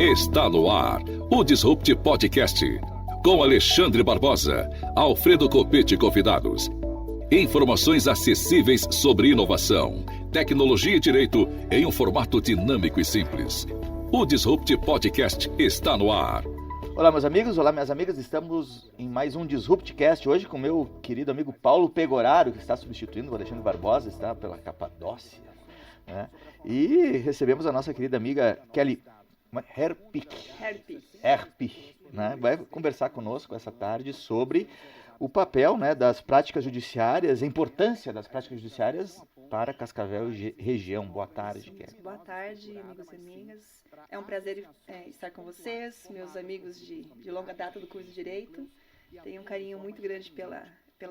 Está no ar o Disrupt Podcast, com Alexandre Barbosa, Alfredo Copete e convidados. Informações acessíveis sobre inovação, tecnologia e direito em um formato dinâmico e simples. O Disrupt Podcast está no ar. Olá, meus amigos, olá, minhas amigas. Estamos em mais um Disruptcast hoje com meu querido amigo Paulo Pegoraro, que está substituindo o Alexandre Barbosa, está pela Capadócia, né? E recebemos a nossa querida amiga Kelly Herpich, né? Vai conversar conosco essa tarde sobre o papel, né, das práticas judiciárias, a importância das práticas judiciárias para Cascavel e região. Boa tarde, Kelly. Boa tarde, amigos e amigas. É um prazer estar com vocês, meus amigos de longa data do curso de Direito. Tenho um carinho muito grande pela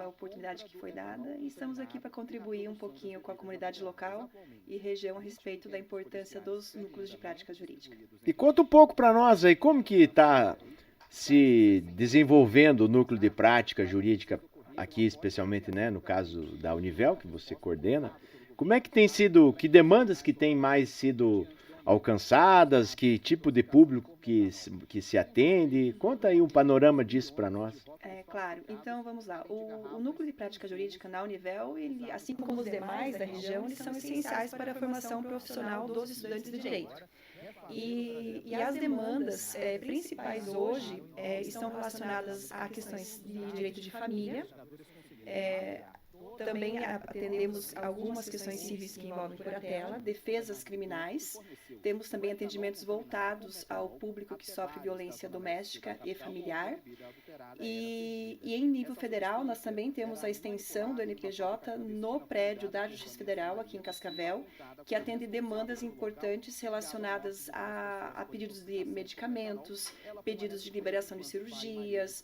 oportunidade que foi dada e estamos aqui para contribuir um pouquinho com a comunidade local e região a respeito da importância dos núcleos de prática jurídica. E conta um pouco para nós aí, como que está se desenvolvendo o núcleo de prática jurídica aqui, especialmente, né, no caso da Univel, que você coordena. Como é que tem sido, que demandas que têm mais sido alcançadas, que tipo de público que se atende? Conta aí um panorama disso para nós. Claro, então vamos lá. O núcleo de prática jurídica na Univel, ele, assim como os demais da região, eles são essenciais para a formação profissional dos estudantes de direito. E as demandas principais hoje estão relacionadas a questões de direito de família. Também atendemos algumas questões civis que envolvem curatela, defesas criminais. Temos também atendimentos voltados ao público que sofre violência doméstica e familiar. E em nível federal, nós também temos a extensão do NPJ no prédio da Justiça Federal, aqui em Cascavel, que atende demandas importantes relacionadas a pedidos de medicamentos, pedidos de liberação de cirurgias,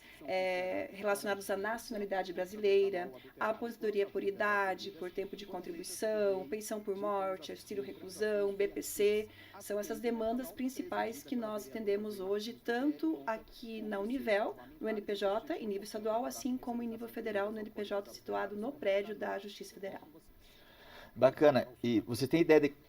relacionados à nacionalidade brasileira, à aposentadoria por idade, por tempo de contribuição, pensão por morte, auxílio-reclusão, BPC. São essas demandas principais que nós atendemos hoje, tanto aqui na Univel, no NPJ, em nível estadual, assim como em nível federal, no NPJ situado no prédio da Justiça Federal. Bacana. E você tem ideia de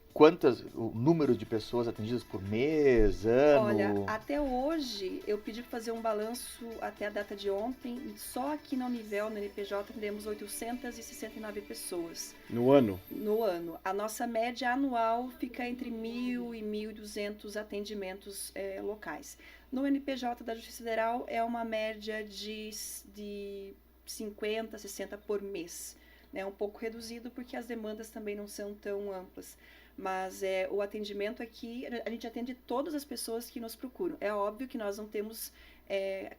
o número de pessoas atendidas por mês, ano? Olha, até hoje, eu pedi para fazer um balanço até a data de ontem, só aqui na Univel, no NPJ, atendemos 869 pessoas. No ano? No ano. A nossa média anual fica entre 1.000 e 1.200 atendimentos locais. No NPJ da Justiça Federal é uma média de 50, 60 por mês. É um pouco reduzido porque as demandas também não são tão amplas. Mas o atendimento aqui, a gente atende todas as pessoas que nos procuram. É óbvio que nós não temos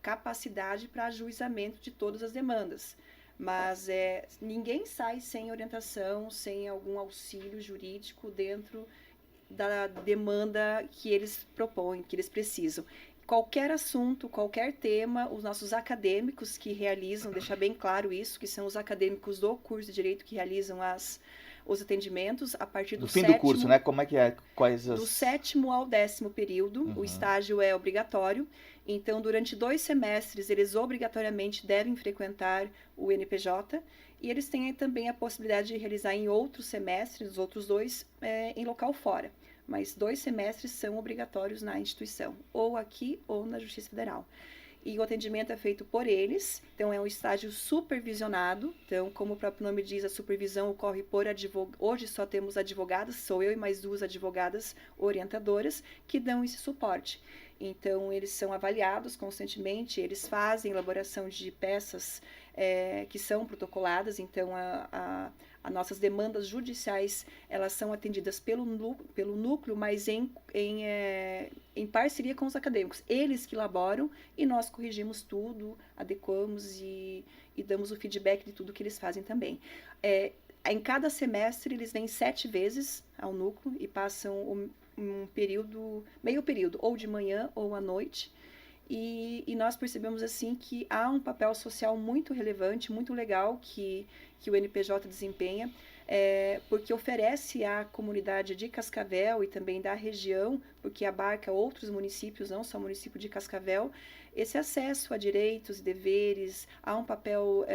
capacidade para ajuizamento de todas as demandas. Mas ninguém sai sem orientação, sem algum auxílio jurídico dentro da demanda que eles propõem, que eles precisam. Qualquer assunto, qualquer tema, os nossos acadêmicos que realizam, deixar bem claro isso, que são os acadêmicos do curso de Direito que realizam os atendimentos a partir do fim do curso, né? Como é que é? Do 7º ao 10º período, o estágio é obrigatório. Então, durante 2 semestres, eles obrigatoriamente devem frequentar o NPJ e eles têm também a possibilidade de realizar em outros semestres, os outros 2, em local fora. Mas 2 semestres são obrigatórios na instituição, ou aqui ou na Justiça Federal. E o atendimento é feito por eles, então é um estágio supervisionado. Então, como o próprio nome diz, a supervisão ocorre por advogados. Hoje só temos advogadas, sou eu e mais 2 advogadas orientadoras que dão esse suporte. Então, eles são avaliados constantemente, eles fazem elaboração de peças que são protocoladas. Então, as nossas demandas judiciais, elas são atendidas pelo núcleo, mas em parceria com os acadêmicos. Eles que elaboram e nós corrigimos tudo, adequamos e damos o feedback de tudo que eles fazem também. Em cada semestre, eles vêm 7 vezes ao núcleo e passam meio período, ou de manhã ou à noite. E nós percebemos assim que há um papel social muito relevante, muito legal que o NPJ desempenha, porque oferece à comunidade de Cascavel e também da região, porque abarca outros municípios, não só o município de Cascavel, esse acesso a direitos e deveres, há um papel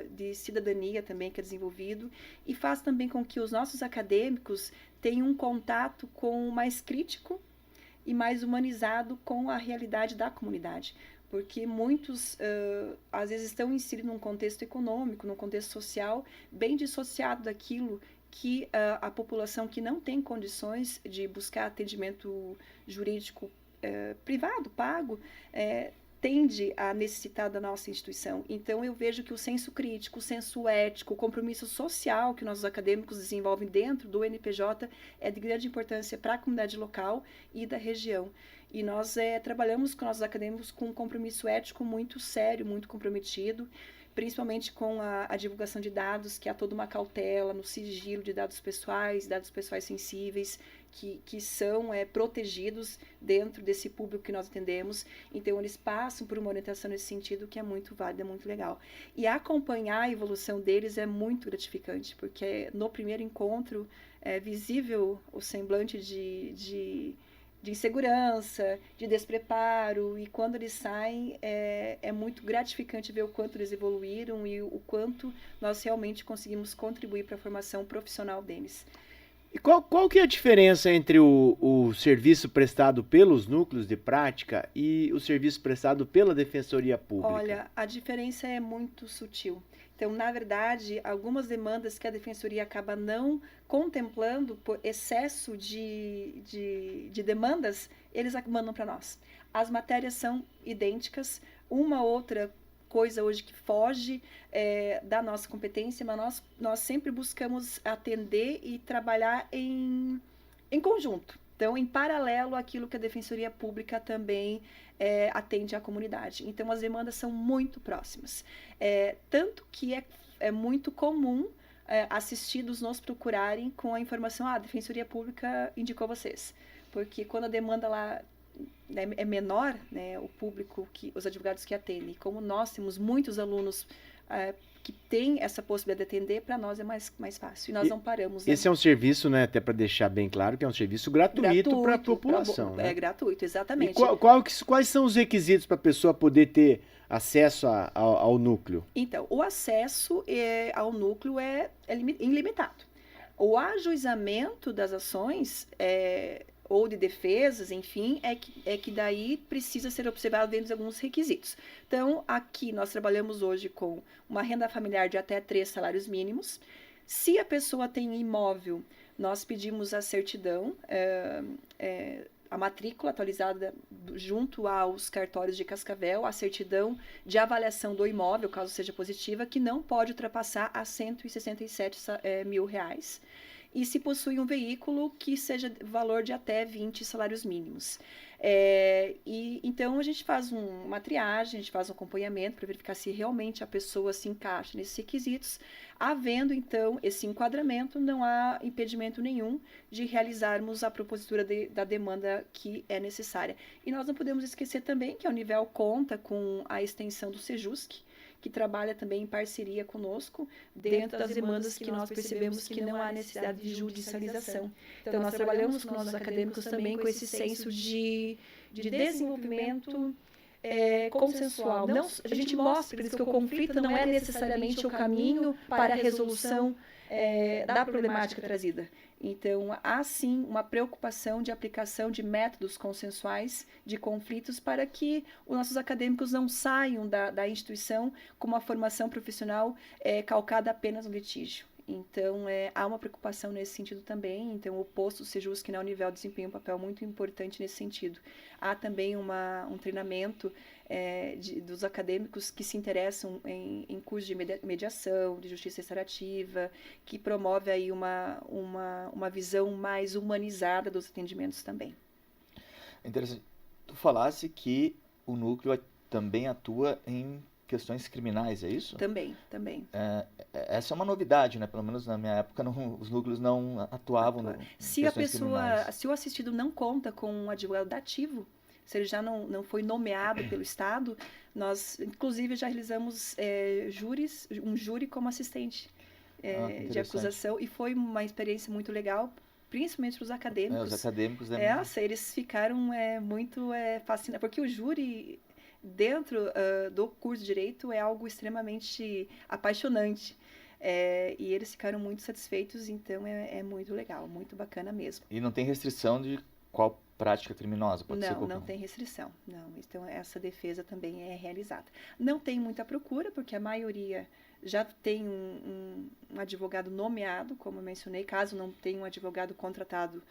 de cidadania também que é desenvolvido e faz também com que os nossos acadêmicos tenham um contato com o mais crítico e mais humanizado com a realidade da comunidade. Porque muitos, às vezes, estão inseridos num contexto econômico, num contexto social, bem dissociado daquilo que a população que não tem condições de buscar atendimento jurídico privado, pago, tende a necessitar da nossa instituição. Então, eu vejo que o senso crítico, o senso ético, o compromisso social que nossos acadêmicos desenvolvem dentro do NPJ é de grande importância para a comunidade local e da região. E nós trabalhamos com nossos acadêmicos com um compromisso ético muito sério, muito comprometido, principalmente com a divulgação de dados, que há toda uma cautela no sigilo de dados pessoais sensíveis, que são protegidos dentro desse público que nós atendemos. Então, eles passam por uma orientação nesse sentido que é muito válida, muito legal. E acompanhar a evolução deles é muito gratificante, porque no primeiro encontro é visível o semblante de insegurança, de despreparo, e quando eles saem é muito gratificante ver o quanto eles evoluíram e o quanto nós realmente conseguimos contribuir para a formação profissional deles. E qual que é a diferença entre o serviço prestado pelos núcleos de prática e o serviço prestado pela Defensoria Pública? Olha, a diferença é muito sutil. Então, na verdade, algumas demandas que a Defensoria acaba não contemplando por excesso de demandas, eles mandam para nós. As matérias são idênticas, uma outra coisa hoje que foge da nossa competência, mas nós sempre buscamos atender e trabalhar em conjunto. Então, em paralelo àquilo que a Defensoria Pública também atende à comunidade. Então, as demandas são muito próximas. Tanto que é muito comum assistidos nos procurarem com a informação: a Defensoria Pública indicou vocês. Porque quando a demanda lá é menor, né, o público, os advogados que atendem, como nós temos muitos alunos que têm essa possibilidade de atender, para nós é mais fácil. E nós não paramos. Esse é um serviço, né, até para deixar bem claro, que é um serviço gratuito para a população. É gratuito, exatamente. E quais são os requisitos para a pessoa poder ter acesso ao núcleo? Então, o acesso ao núcleo é ilimitado. O ajuizamento das ações ou de defesas, enfim, é que daí precisa ser observado dentro de alguns requisitos. Então, aqui nós trabalhamos hoje com uma renda familiar de até 3 salários mínimos. Se a pessoa tem imóvel, nós pedimos a certidão, a matrícula atualizada junto aos cartórios de Cascavel, a certidão de avaliação do imóvel, caso seja positiva, que não pode ultrapassar a R$167 mil. E se possui um veículo que seja valor de até 20 salários mínimos. Então, a gente faz uma triagem, a gente faz um acompanhamento para verificar se realmente a pessoa se encaixa nesses requisitos. Havendo, então, esse enquadramento, não há impedimento nenhum de realizarmos a propositura da demanda que é necessária. E nós não podemos esquecer também que a Univel conta com a extensão do Sejusc, que trabalha também em parceria conosco dentro das demandas que nós percebemos que não há necessidade de judicialização. Então, nós trabalhamos com nossos acadêmicos também com esse senso de desenvolvimento consensual. Não, a gente mostra para eles que o conflito não é necessariamente o caminho para a resolução da problemática trazida. Então, há sim uma preocupação de aplicação de métodos consensuais de conflitos para que os nossos acadêmicos não saiam da instituição com uma formação profissional calcada apenas no litígio. Então, há uma preocupação nesse sentido também. Então, o posto Sejusc na Univel desempenha um papel muito importante nesse sentido. Há também um treinamento dos acadêmicos que se interessam em cursos de mediação, de justiça restaurativa, que promove aí uma visão mais humanizada dos atendimentos também. Interessante. Tu falasse que o núcleo também atua em questões criminais, é isso? Também. Essa é uma novidade, né? Pelo menos na minha época, os núcleos não atuavam se o assistido não conta com um advogado dativo, se ele já não foi nomeado pelo Estado, nós, inclusive, já realizamos um júri como assistente de acusação, e foi uma experiência muito legal, principalmente para os acadêmicos. Os acadêmicos eles ficaram muito fascinados, porque o júri dentro do curso de Direito é algo extremamente apaixonante. E eles ficaram muito satisfeitos, então é muito legal, muito bacana mesmo. E não tem restrição de qual prática criminosa? Pode ser Não tem restrição. Não, então essa defesa também é realizada. Não tem muita procura, porque a maioria já tem um advogado nomeado, como eu mencionei, caso não tenha um advogado contratado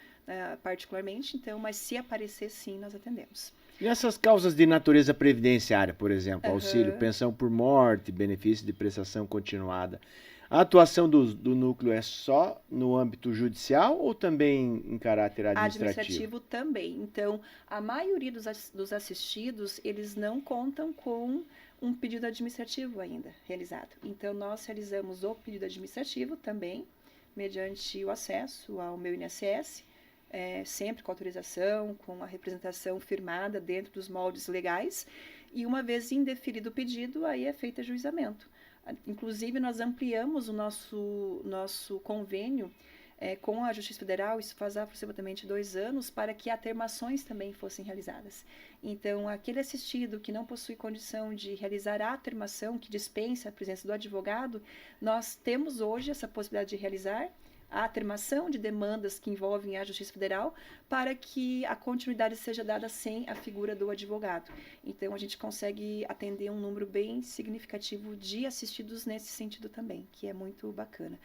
particularmente, então, mas se aparecer, sim, nós atendemos. E essas causas de natureza previdenciária, por exemplo, auxílio, pensão por morte, benefício de prestação continuada, a atuação do núcleo é só no âmbito judicial ou também em caráter administrativo? Administrativo também. Então, a maioria dos assistidos, eles não contam com um pedido administrativo ainda realizado. Então, nós realizamos o pedido administrativo também, mediante o acesso ao meu INSS, sempre com autorização, com a representação firmada dentro dos moldes legais, e uma vez indeferido o pedido, aí é feito ajuizamento. Inclusive, nós ampliamos o nosso convênio com a Justiça Federal, isso faz aproximadamente 2 anos, para que atermações também fossem realizadas. Então, aquele assistido que não possui condição de realizar a atermação, que dispensa a presença do advogado, nós temos hoje essa possibilidade de realizar a atermação de demandas que envolvem a Justiça Federal para que a continuidade seja dada sem a figura do advogado. Então, a gente consegue atender um número bem significativo de assistidos nesse sentido também, que é muito bacana.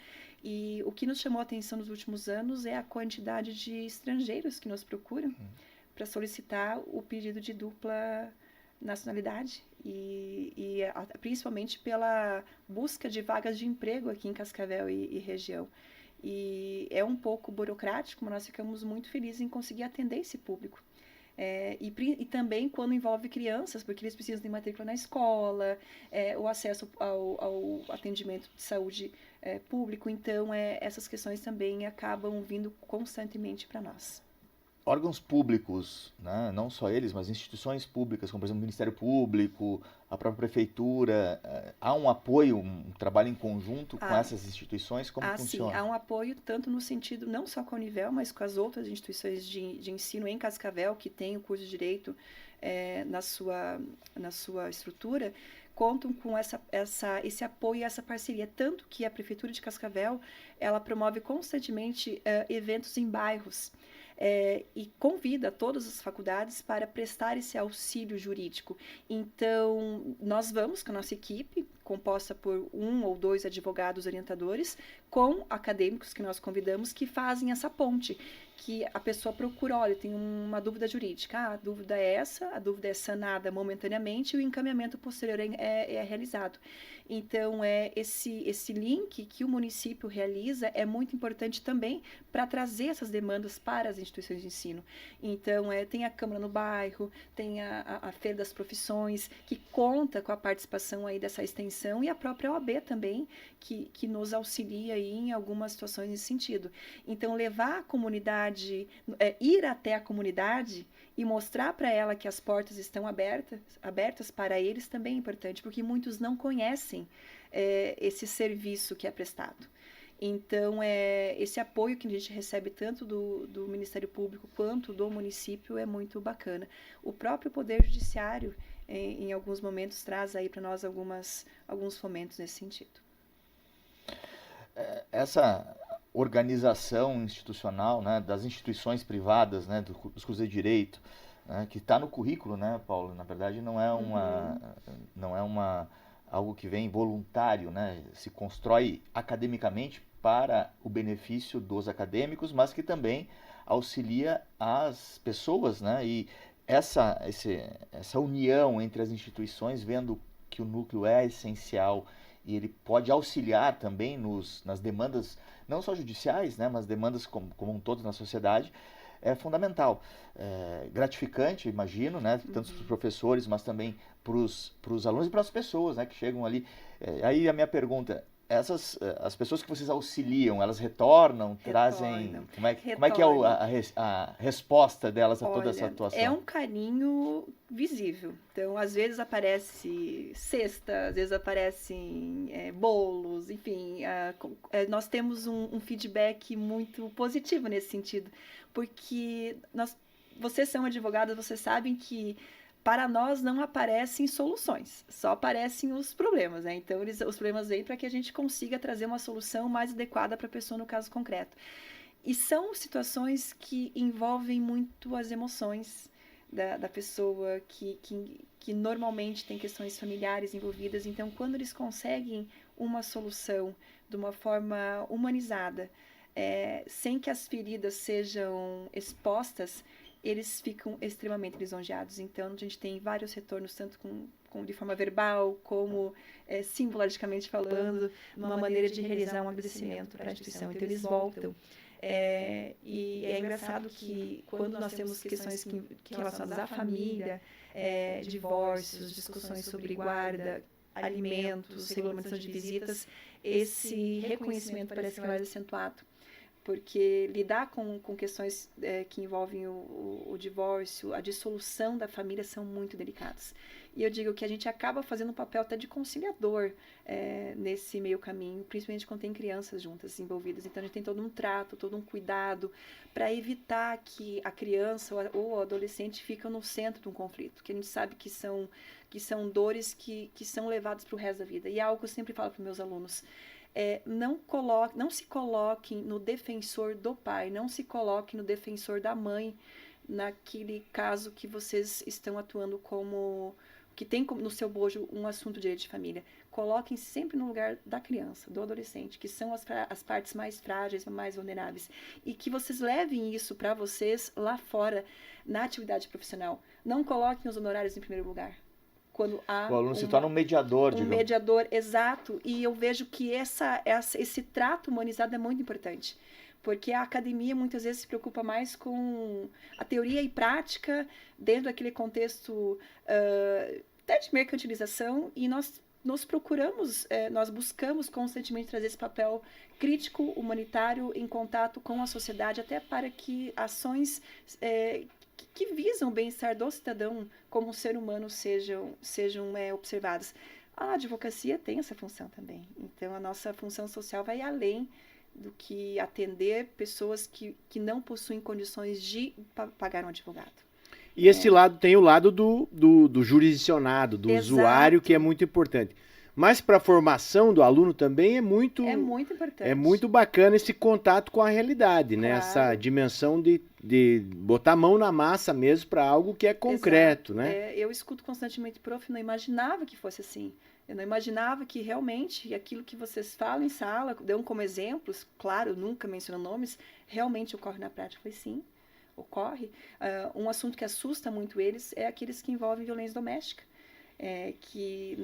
E o que nos chamou a atenção nos últimos anos é a quantidade de estrangeiros que nos procuram para solicitar o pedido de dupla nacionalidade e principalmente pela busca de vagas de emprego aqui em Cascavel e região. E é um pouco burocrático, mas nós ficamos muito felizes em conseguir atender esse público. E também quando envolve crianças, porque eles precisam de matrícula na escola, o acesso ao atendimento de saúde público. Então, essas questões também acabam vindo constantemente para nós. Órgãos públicos, né, não só eles, mas instituições públicas, como por exemplo o Ministério Público, a própria Prefeitura, há um apoio, um trabalho em conjunto com essas instituições? Como funciona? Sim, há um apoio tanto no sentido, não só com a Univel, mas com as outras instituições de ensino em Cascavel, que tem o curso de Direito na sua estrutura, contam com esse apoio e essa parceria, tanto que a Prefeitura de Cascavel, ela promove constantemente eventos em bairros, e convida todas as faculdades para prestar esse auxílio jurídico. Então, nós vamos com a nossa equipe, composta por 1 ou 2 advogados orientadores, com acadêmicos que nós convidamos, que fazem essa ponte, que a pessoa procura, olha, tem uma dúvida jurídica, a dúvida é essa, a dúvida é sanada momentaneamente e o encaminhamento posterior é realizado. Então, esse link que o município realiza é muito importante também para trazer essas demandas para as instituições de ensino. Então, tem a Câmara no bairro, tem a Feira das Profissões, que conta com a participação aí dessa extensão, e a própria OAB também, que nos auxilia aí em algumas situações nesse sentido. Então, levar a comunidade, ir até a comunidade e mostrar para ela que as portas estão abertas para eles também é importante, porque muitos não conhecem esse serviço que é prestado. Então, esse apoio que a gente recebe tanto do Ministério Público quanto do município é muito bacana. O próprio Poder Judiciário, em alguns momentos, traz aí para nós alguns fomentos nesse sentido. Essa organização institucional, né, das instituições privadas, né, dos cursos de direito, né, que está no currículo, né, Paulo? Na verdade, não é algo que vem voluntário, né? Se constrói academicamente para o benefício dos acadêmicos, mas que também auxilia as pessoas, né? E essa união entre as instituições, vendo que o núcleo é essencial e ele pode auxiliar também nas demandas, não só judiciais, né, mas demandas como um todo na sociedade, é fundamental. Gratificante, imagino, né, tanto para os professores, mas também para os alunos e para as pessoas, né, que chegam ali. Aí a minha pergunta, as pessoas que vocês auxiliam, elas retornam, trazem... Como é que é a resposta delas a toda essa atuação? É um carinho visível. Então, às vezes aparece cesta, às vezes aparecem bolos, enfim. Nós temos um feedback muito positivo nesse sentido, porque vocês são advogadas, vocês sabem que para nós não aparecem soluções, só aparecem os problemas, né? Então, os problemas vêm para que a gente consiga trazer uma solução mais adequada para a pessoa no caso concreto. E são situações que envolvem muito as emoções da pessoa, que normalmente tem questões familiares envolvidas. Então, quando eles conseguem uma solução de uma forma humanizada, sem que as feridas sejam expostas, eles ficam extremamente lisonjeados. Então, a gente tem vários retornos, tanto de forma verbal, como simbologicamente falando, uma maneira de realizar um agradecimento para a instituição. Então, eles voltam. E é engraçado que quando nós temos questões que relacionadas à família, divórcios, discussões sobre guarda, alimentos, regulamentação de visitas, esse reconhecimento parece que é mais acentuado. Porque lidar com questões que envolvem o divórcio, a dissolução da família são muito delicadas. E eu digo que a gente acaba fazendo um papel até de conciliador nesse meio caminho, principalmente quando tem crianças juntas envolvidas. Então a gente tem todo um trato, todo um cuidado para evitar que a criança ou o adolescente fique no centro de um conflito, que a gente sabe que são dores que são levadas para o resto da vida. E é algo que eu sempre falo para os meus alunos. Não se coloquem no defensor do pai, não se coloquem no defensor da mãe, naquele caso que vocês estão atuando que tem no seu bojo um assunto de direito de família. Coloquem sempre no lugar da criança, do adolescente, que são as partes mais frágeis, mais vulneráveis. E que vocês levem isso para vocês lá fora, na atividade profissional. Não coloquem os honorários em primeiro lugar. Quando há o aluno se torna um mediador, digamos. Um mediador, exato. E eu vejo que esse trato humanizado é muito importante. Porque a academia muitas vezes se preocupa mais com a teoria e prática dentro daquele contexto até de mercantilização, e nós buscamos constantemente trazer esse papel crítico, humanitário, em contato com a sociedade, até para que ações que visam o bem-estar do cidadão como ser humano sejam observadas. A advocacia tem essa função também. Então, a nossa função social vai além do que atender pessoas que não possuem condições de pagar um advogado. E esse lado tem o lado do jurisdicionado, do usuário, que é muito importante. Mas para a formação do aluno também é muito importante. É muito bacana esse contato com a realidade, né? Claro. Essa dimensão de botar a mão na massa mesmo para algo que é concreto, né? Eu escuto constantemente, prof, não imaginava que fosse assim. Eu não imaginava que realmente aquilo que vocês falam em sala, dão como exemplos, claro, nunca menciono nomes, realmente ocorre na prática. Eu falei, sim, ocorre. Um assunto que assusta muito eles é aqueles que envolvem violência doméstica. Que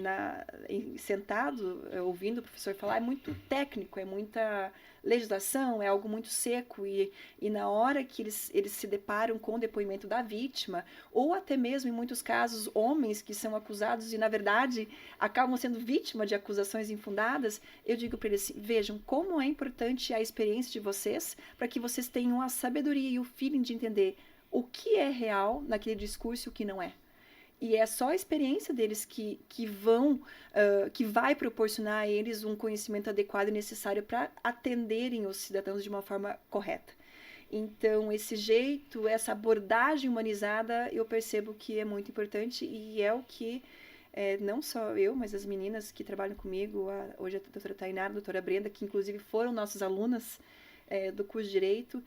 sentado, ouvindo o professor falar, é muito técnico, é muita legislação, é algo muito seco, e na hora que eles se deparam com o depoimento da vítima, ou até mesmo, em muitos casos, homens que são acusados e, na verdade, acabam sendo vítima de acusações infundadas, eu digo para eles, vejam como é importante a experiência de vocês, para que vocês tenham a sabedoria e o feeling de entender o que é real naquele discurso e o que não é. E é só a experiência deles que vai proporcionar a eles um conhecimento adequado e necessário para atenderem os cidadãos de uma forma correta. Então, esse jeito, essa abordagem humanizada, eu percebo que é muito importante, e é o que não só eu, mas as meninas que trabalham comigo, hoje a doutora Tainara, a doutora Brenda, que inclusive foram nossas alunas do curso de Direito,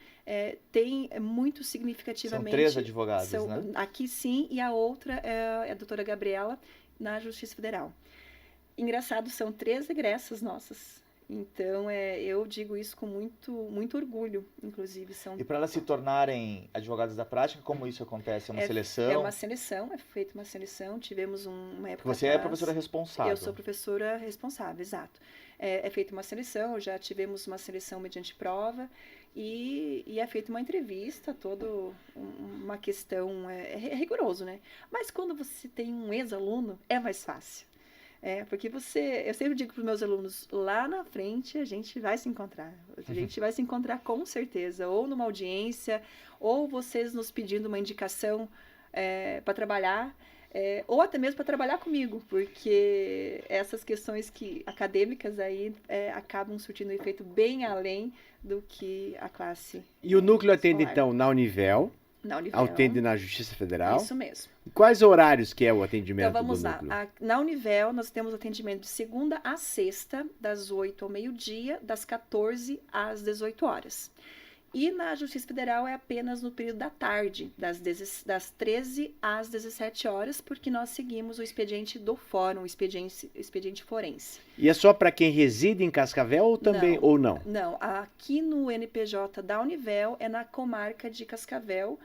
tem muito significativamente... São 3 advogados, né? Aqui sim, e a outra é a doutora Gabriela, na Justiça Federal. Engraçado, são 3 egressas nossas. Então, eu digo isso com muito orgulho, inclusive. E para elas se tornarem advogadas da prática, como isso acontece? É uma seleção? É uma seleção, é feita uma seleção. Tivemos uma época Você atrás, é professora responsável. Eu sou professora responsável, exato. É feita uma seleção, já tivemos uma seleção mediante prova, e é feita uma entrevista, toda uma questão, rigoroso, né? Mas quando você tem um ex-aluno, é mais fácil. Porque eu sempre digo para os meus alunos, lá na frente a gente vai se encontrar. A gente vai se encontrar com certeza, ou numa audiência, ou vocês nos pedindo uma indicação para trabalhar, ou até mesmo para trabalhar comigo, porque essas questões acadêmicas aí acabam surtindo um efeito bem além do que a classe. E o núcleo atende, então, na Univel? Na Univel. Atende na Justiça Federal? Isso mesmo. Quais horários que é o atendimento do núcleo? Então vamos lá. Na Univel nós temos atendimento de segunda a sexta, das 8 ao meio-dia, das 14 às 18 horas. E na Justiça Federal é apenas no período da tarde, das 13 às 17 horas, porque nós seguimos o expediente do fórum, o expediente forense. E é só para quem reside em Cascavel ou também, ou não? Não, aqui no NPJ da Univel é na comarca de Cascavel,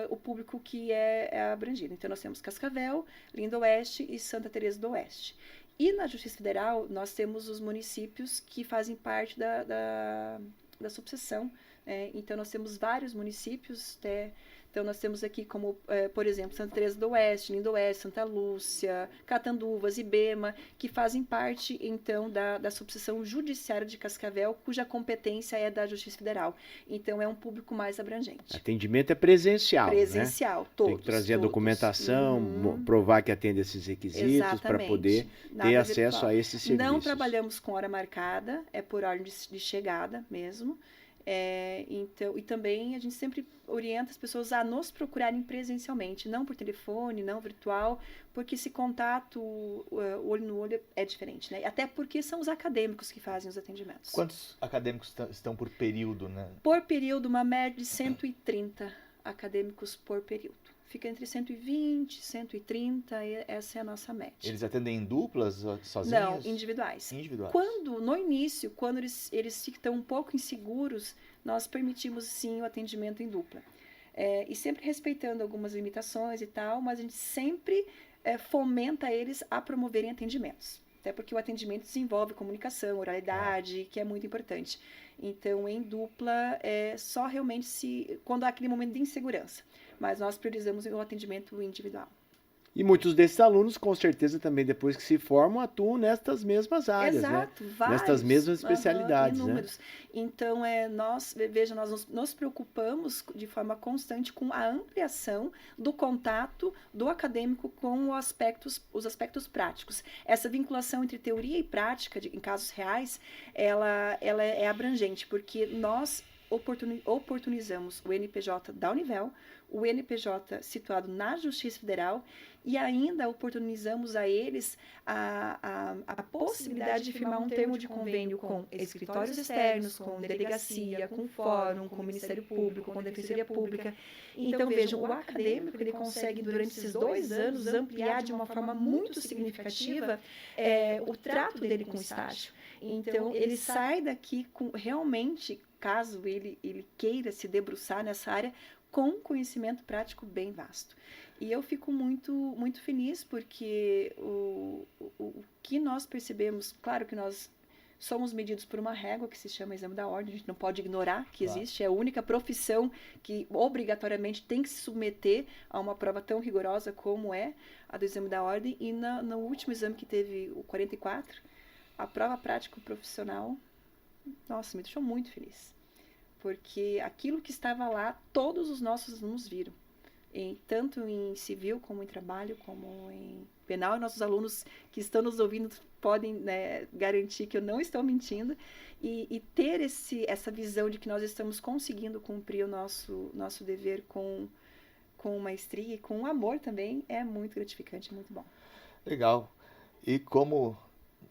o público que é abrangido. Então nós temos Cascavel, Linda Oeste e Santa Teresa do Oeste. E na Justiça Federal nós temos os municípios que fazem parte da subseção. Então, nós temos vários municípios, então nós temos aqui como, por exemplo, Santa Teresa do Oeste, Linda Oeste, Santa Lúcia, Catanduvas, Ibema, que fazem parte, então, da subseção judiciária de Cascavel, cuja competência é da Justiça Federal. Então, é um público mais abrangente. Atendimento é presencial, Presencial, né? todos. Tem que trazer todos. a documentação, provar que atende esses requisitos para poder ter acesso virtual. A esses serviços. Não trabalhamos com hora marcada, é por ordem de chegada mesmo. Então, e também a gente sempre orienta as pessoas a nos procurarem presencialmente, não por telefone, não virtual, porque esse contato olho no olho é diferente, né? Até porque são os acadêmicos que fazem os atendimentos. Quantos acadêmicos estão por período, né? Por período, uma média de 130 acadêmicos por período. Fica entre 120 e 130, e essa é a nossa média. Eles atendem em duplas, sozinhos? Não, individuais. No início, quando eles estão um pouco inseguros, nós permitimos sim o atendimento em dupla. E sempre respeitando algumas limitações e tal, mas a gente sempre fomenta eles a promoverem atendimentos. Até porque o atendimento desenvolve comunicação, oralidade, que é muito importante. Então, em dupla, só realmente quando há aquele momento de insegurança. Mas nós priorizamos o atendimento individual. E muitos desses alunos, com certeza, também depois que se formam, atuam nestas mesmas áreas, Exato, né? Vários, nestas mesmas especialidades, inúmeros. Né? Então, nós nos preocupamos de forma constante com a ampliação do contato do acadêmico com os aspectos práticos. Essa vinculação entre teoria e prática, em casos reais, ela é abrangente, porque nós oportunizamos o NPJ da Univel, o NPJ situado na Justiça Federal, e ainda oportunizamos a eles a possibilidade de firmar um termo de convênio com escritórios externos, com delegacia, com fórum, com Ministério Público, com Defensoria Pública. Então, vejam, o acadêmico ele consegue, durante esses 2 anos, ampliar de uma forma muito significativa o trato dele com o estágio. Então, ele sai daqui com realmente, caso ele queira se debruçar nessa área, com conhecimento prático bem vasto. E eu fico muito, muito feliz porque o que nós percebemos, claro que nós somos medidos por uma régua que se chama Exame da Ordem, a gente não pode ignorar que existe, é a única profissão que obrigatoriamente tem que se submeter a uma prova tão rigorosa como é a do Exame da Ordem, e no último exame que teve, o 44, a prova prática profissional, nossa, me deixou muito feliz. Porque aquilo que estava lá, todos os nossos alunos viram. Tanto em civil, como em trabalho, como em penal. E nossos alunos que estão nos ouvindo podem, né, garantir que eu não estou mentindo. E ter essa visão de que nós estamos conseguindo cumprir o nosso dever com maestria e com amor também é muito gratificante, é muito bom. Legal. E como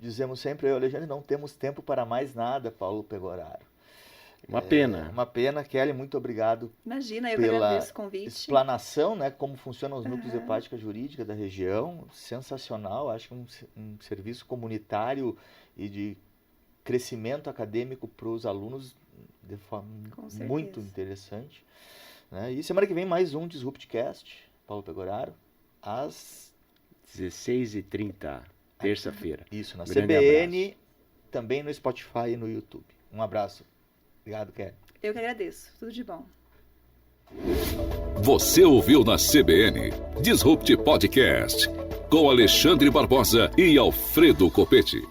dizemos sempre, eu e o Alexandre, não temos tempo para mais nada, Paulo Pegoraro. Uma pena. Uma pena. Kelly, muito obrigado. Imagina, eu que agradeço o convite. Explanação, né, como funcionam os núcleos de prática jurídica da região. Sensacional, acho que um serviço comunitário e de crescimento acadêmico para os alunos de forma muito interessante. Né? E semana que vem mais um Disruptcast, Paulo Pegoraro, às 16h30, terça-feira. Isso, na CBN, abraço. Também no Spotify e no YouTube. Um abraço. Obrigado, Kelly. Eu que agradeço. Tudo de bom. Você ouviu na CBN Disrupt Podcast com Alexandre Barbosa e Alfredo Copete.